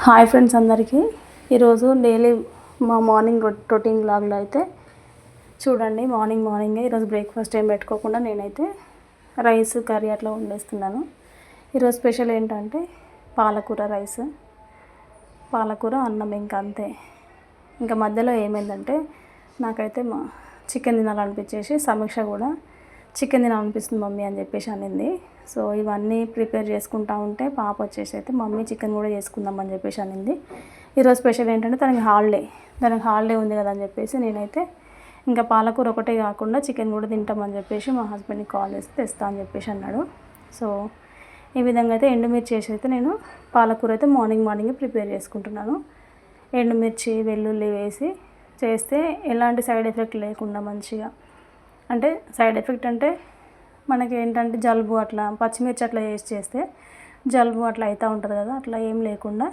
Hi friends అందరికీ ఈరోజు daily మా మార్నింగ్ రొటీన్ లాగ్లో అయితే చూడండి. మార్నింగే ఈరోజు బ్రేక్ఫాస్ట్ ఏం పెట్టుకోకుండా నేనైతే రైస్ కర్రీ అట్లా వండేస్తున్నాను. ఈరోజు స్పెషల్ ఏంటంటే పాలకూర రైస్, పాలకూర అన్నం, ఇంకా అంతే. ఇంకా మధ్యలో ఏమైందంటే నాకైతే చికెన్ తినాలనిపించేసి సమీక్ష కూడా చికెన్ తినాలనిపిస్తుంది మమ్మీ అని చెప్పేసి అనింది. సో ఇవన్నీ ప్రిపేర్ చేసుకుంటా ఉంటే పాప వచ్చేసి అయితే మమ్మీ చికెన్ కూడా చేసుకుందాం అని చెప్పేసి అనింది. ఈరోజు స్పెషల్ ఏంటంటే తనకి హాలిడే ఉంది కదా అని చెప్పేసి నేనైతే ఇంకా పాలకూర ఒకటే కాకుండా చికెన్ కూడా తింటామని చెప్పేసి మా హస్బెండ్కి కాల్ చేసి తెస్తా అని చెప్పేసి అన్నాడు. సో ఈ విధంగా అయితే ఎండుమిర్చి చేసి అయితే నేను పాలకూర అయితే మార్నింగ్ ప్రిపేర్ చేసుకుంటున్నాను. ఎండుమిర్చి వెల్లుల్లి వేసి చేస్తే ఎలాంటి సైడ్ ఎఫెక్ట్ లేకుండా మంచిగా, అంటే సైడ్ ఎఫెక్ట్ అంటే మనకి ఏంటంటే జలుబు అట్లా పచ్చిమిర్చి అట్లా చేస్తే జలుబు అట్లా అవుతూ ఉంటుంది కదా, అట్లా ఏం లేకుండా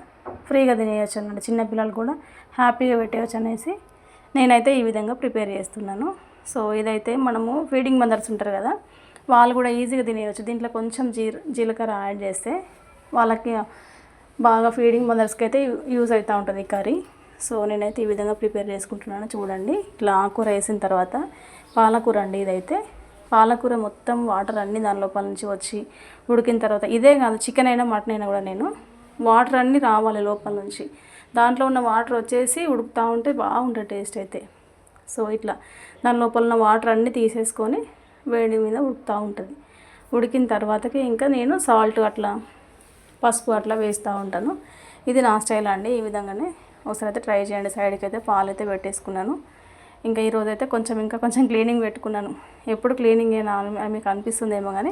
ఫ్రీగా తినేయచ్చు అన్నమాట. చిన్నపిల్లలు కూడా హ్యాపీగా పెట్టేయచ్చు అనేసి నేనైతే ఈ విధంగా ప్రిపేర్ చేస్తున్నాను. సో ఇదైతే మనము ఫీడింగ్ మదర్స్ ఉంటారు కదా, వాళ్ళు కూడా ఈజీగా తినేయచ్చు. దీంట్లో కొంచెం జీలకర్ర యాడ్ చేస్తే వాళ్ళకి బాగా ఫీడింగ్ మదర్స్కి అయితే యూజ్ అవుతూ ఉంటుంది ఈ కర్రీ. సో నేనైతే ఈ విధంగా ప్రిపేర్ చేసుకుంటున్నాను. చూడండి, ఇట్లా ఆకుకూర వేసిన తర్వాత పాలకూర అండి. ఇదైతే పాలకూర మొత్తం వాటర్ అన్నీ దాని లోపల నుంచి వచ్చి ఉడికిన తర్వాత, ఇదే కాదు చికెన్ అయినా మటన్ అయినా కూడా నేను వాటర్ అన్నీ రావాలి లోపల నుంచి, దాంట్లో ఉన్న వాటర్ వచ్చేసి ఉడుకుతూ ఉంటే బాగుంటుంది టేస్ట్ అయితే. సో ఇట్లా దాని లోపల ఉన్న వాటర్ అన్నీ తీసేసుకొని వేడి మీద ఉడుకుతూ ఉంటుంది. ఉడికిన తర్వాతకి ఇంకా నేను సాల్ట్ అట్లా పసుపు అట్లా వేస్తూ ఉంటాను. ఇది నా స్టైల్ అండి. ఈ విధంగానే ఒకసారి అయితే ట్రై చేయండి. సైడ్కి అయితే పాలు అయితే పెట్టేసుకున్నాను. ఇంకా ఈరోజు అయితే కొంచెం క్లీనింగ్ పెట్టుకున్నాను. ఎప్పుడు క్లీనింగ్ అయినా మీకు అనిపిస్తుందేమో కానీ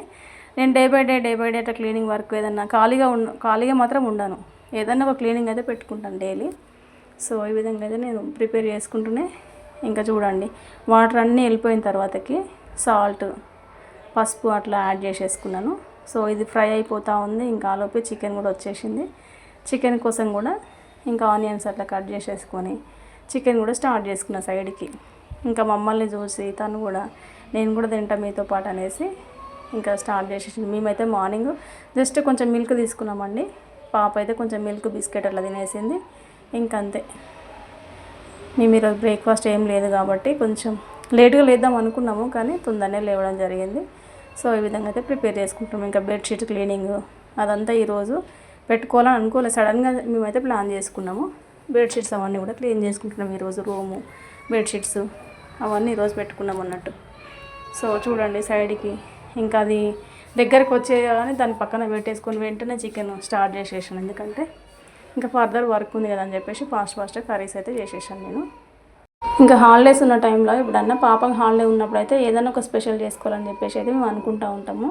నేను డే బై డే అట్లా క్లీనింగ్ వర్క్ ఏదన్నా ఖాళీగా మాత్రం ఉండను. ఏదన్నా ఒక క్లీనింగ్ అయితే పెట్టుకుంటాను డైలీ. సో ఈ విధంగా అయితే నేను ప్రిపేర్ చేసుకుంటూనే ఇంకా చూడండి, వాటర్ అన్నీ వెళ్ళిపోయిన తర్వాతకి సాల్ట్ పసుపు అట్లా యాడ్ చేసేసుకున్నాను. సో ఇది ఫ్రై అయిపోతూ ఉంది. ఇంకా ఆలోపే చికెన్ కూడా వచ్చేసింది. చికెన్ కోసం కూడా ఇంకా ఆనియన్స్ అట్లా కట్ చేసేసుకొని చికెన్ కూడా స్టార్ట్ చేసుకున్న సైడ్కి. ఇంకా మమ్మల్ని చూసి తను కూడా నేను కూడా తింటా మీతో పాటు అనేసి ఇంకా స్టార్ట్ చేసేసింది. మేమైతే మార్నింగ్ జస్ట్ కొంచెం మిల్క్ తీసుకున్నామండి. పాప అయితే కొంచెం మిల్క్ బిస్కెట్ అట్లా తినేసింది. ఇంకంతే. మేము ఈరోజు బ్రేక్ఫాస్ట్ ఏం లేదు కాబట్టి కొంచెం లేట్గా లేద్దాం అనుకున్నాము, కానీ తొందరనే లేవడం జరిగింది. సో ఈ విధంగా అయితే ప్రిపేర్ చేసుకుంటాము. ఇంకా బెడ్షీట్ క్లీనింగ్ అదంతా ఈరోజు పెట్టుకోవాలని అనుకోలేదు, సడన్గా మేమైతే ప్లాన్ చేసుకున్నాము. బెడ్షీట్స్ అవన్నీ కూడా క్లీన్ చేసుకుంటున్నాం ఈరోజు. రూము బెడ్షీట్స్ అవన్నీ ఈరోజు పెట్టుకున్నాం అన్నట్టు. సో చూడండి సైడ్కి ఇంకా అది దగ్గరకు వచ్చేయగానే దాని పక్కన పెట్టేసుకొని వెంటనే చికెన్ స్టార్ట్ చేసేసాను. ఎందుకంటే ఇంకా ఫర్దర్ వర్క్ ఉంది కదా అని చెప్పేసి ఫాస్ట్గా కర్రీస్ అయితే చేసేసాను నేను. ఇంకా హాలిడేస్ ఉన్న టైంలో ఎప్పుడన్నా పాపకి హాలిడే ఉన్నప్పుడు అయితే ఏదైనా ఒక స్పెషల్ చేసుకోవాలని చెప్పేసి అయితే మేము అనుకుంటూ ఉంటాము.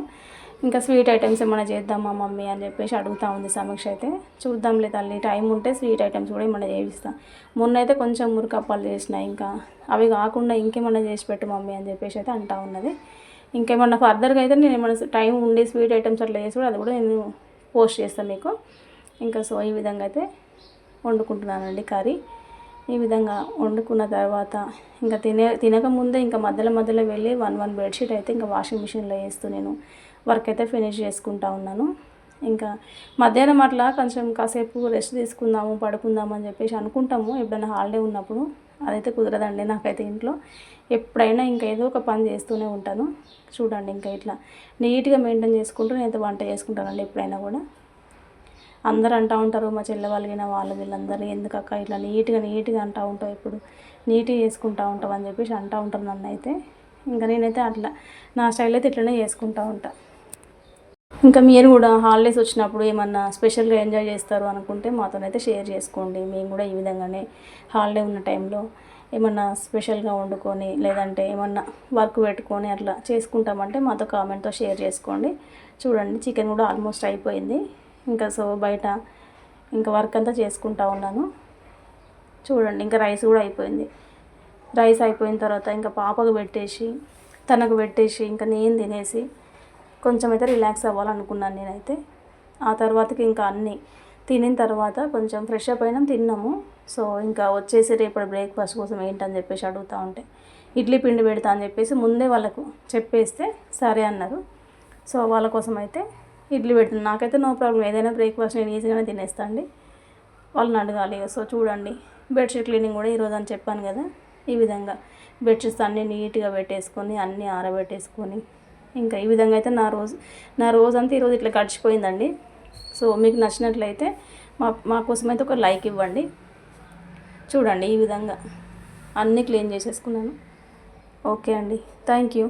ఇంకా స్వీట్ ఐటమ్స్ ఏమైనా చేద్దామా మమ్మీ అని చెప్పేసి అడుగుతూ ఉంది సమీక్ష. అయితే చూద్దాంలే తల్లి, టైం ఉంటే స్వీట్ ఐటమ్స్ కూడా ఏమైనా చేయిస్తాను. మొన్న అయితే కొంచెం మురుకప్పాలు చేసిన, ఇంకా అవి కాకుండా ఇంకేమన్నా చేసి పెట్టు మమ్మీ అని చెప్పేసి అయితే అంటూ ఉన్నది. ఇంకేమన్నా ఫర్దర్గా అయితే నేను ఏమైనా టైం ఉండి స్వీట్ ఐటమ్స్ అట్లా చేసి కూడా అది కూడా నేను పోస్ట్ చేస్తాను మీకు. ఇంకా సో ఈ విధంగా అయితే వండుకుంటున్నానండి కర్రీ. ఈ విధంగా వండుకున్న తర్వాత ఇంకా తినకముందే ఇంకా మధ్యలో వెళ్ళి వన్ బెడ్షీట్ అయితే ఇంకా వాషింగ్ మిషన్లో వేస్తూ నేను వర్క్ అయితే ఫినిష్ చేసుకుంటా ఉన్నాను. ఇంకా మధ్యాహ్నం అట్లా కొంచెం కాసేపు రెస్ట్ తీసుకుందాము, పడుకుందాము అని చెప్పేసి అనుకుంటాము ఎప్పుడైనా హాలిడే ఉన్నప్పుడు. అదైతే కుదరదండి నాకైతే. ఇంట్లో ఎప్పుడైనా ఇంకా ఏదో ఒక పని చేస్తూనే ఉంటాను. చూడండి ఇంకా ఇట్లా నీట్గా మెయింటైన్ చేసుకుంటూ నేను వంట చేసుకుంటానండి ఎప్పుడైనా కూడా. అందరూ అంటూ ఉంటారు, మా చెల్లె వాళ్ళు వీళ్ళందరూ, ఎందుకక్క ఇట్లా నీట్గా అంటూ ఉంటావు, ఎప్పుడు నీట్గా చేసుకుంటూ ఉంటావు అని చెప్పేసి అంటూ ఉంటారు నన్ను అయితే. ఇంకా నేనైతే అట్లా నా స్టైల్ అయితే ఇట్లనే చేసుకుంటూ ఉంటాను. ఇంకా మీరు కూడా హాలిడేస్ వచ్చినప్పుడు ఏమన్నా స్పెషల్గా ఎంజాయ్ చేస్తారు అనుకుంటే మాతోనైతే షేర్ చేసుకోండి. మేము కూడా ఈ విధంగానే హాలిడే ఉన్న టైంలో ఏమన్నా స్పెషల్గా వండుకొని లేదంటే ఏమన్నా వర్క్ పెట్టుకొని అట్లా చేసుకుంటామంటే మాతో కామెంట్తో షేర్ చేసుకోండి. చూడండి చికెన్ కూడా ఆల్మోస్ట్ అయిపోయింది. ఇంకా సో బయట ఇంకా వర్క్ అంతా చేసుకుంటా ఉన్నాను. చూడండి ఇంకా రైస్ కూడా అయిపోయింది. రైస్ అయిపోయిన తర్వాత ఇంకా పాపకు పెట్టేసి తనకు పెట్టేసి ఇంకా నేను తినేసి కొంచెం అయితే రిలాక్స్ అవ్వాలనుకున్నాను నేనైతే. ఆ తర్వాతకి ఇంకా అన్నీ తినిన తర్వాత కొంచెం ఫ్రెష్ అప్ అయినాం, తిన్నాము. సో ఇంకా వచ్చేసి రేపటి బ్రేక్ఫాస్ట్ కోసం ఏంటని చెప్పేసి అడుగుతూ ఉంటే ఇడ్లీ పిండి పెడతా అని చెప్పేసి ముందే వాళ్ళకు చెప్పేస్తే సరే అన్నారు. సో వాళ్ళ కోసం అయితే ఇడ్లీ పెడుతున్నాను. నాకైతే నో ప్రాబ్లం, ఏదైనా బ్రేక్ఫాస్ట్ నేను ఈజీగానే తినేస్తాను అండి. వాళ్ళని అడగాలి. సో చూడండి, బెడ్షీట్ క్లీనింగ్ కూడా ఈరోజు అని చెప్పాను కదా, ఈ విధంగా బెడ్షీట్స్ అన్నీ నీట్గా పెట్టేసుకొని అన్నీ ఆరబెట్టేసుకొని ఇంకా ఈ విధంగా అయితే నా రోజంతా ఈరోజు ఇట్లా గడిచిపోయిందండి. సో మీకు నచ్చినట్లయితే మా కోసం అయితే ఒక లైక్ ఇవ్వండి. చూడండి ఈ విధంగా అన్నీ క్లీన్ చేసేసుకున్నాను. ఓకే అండి, థ్యాంక్ యూ.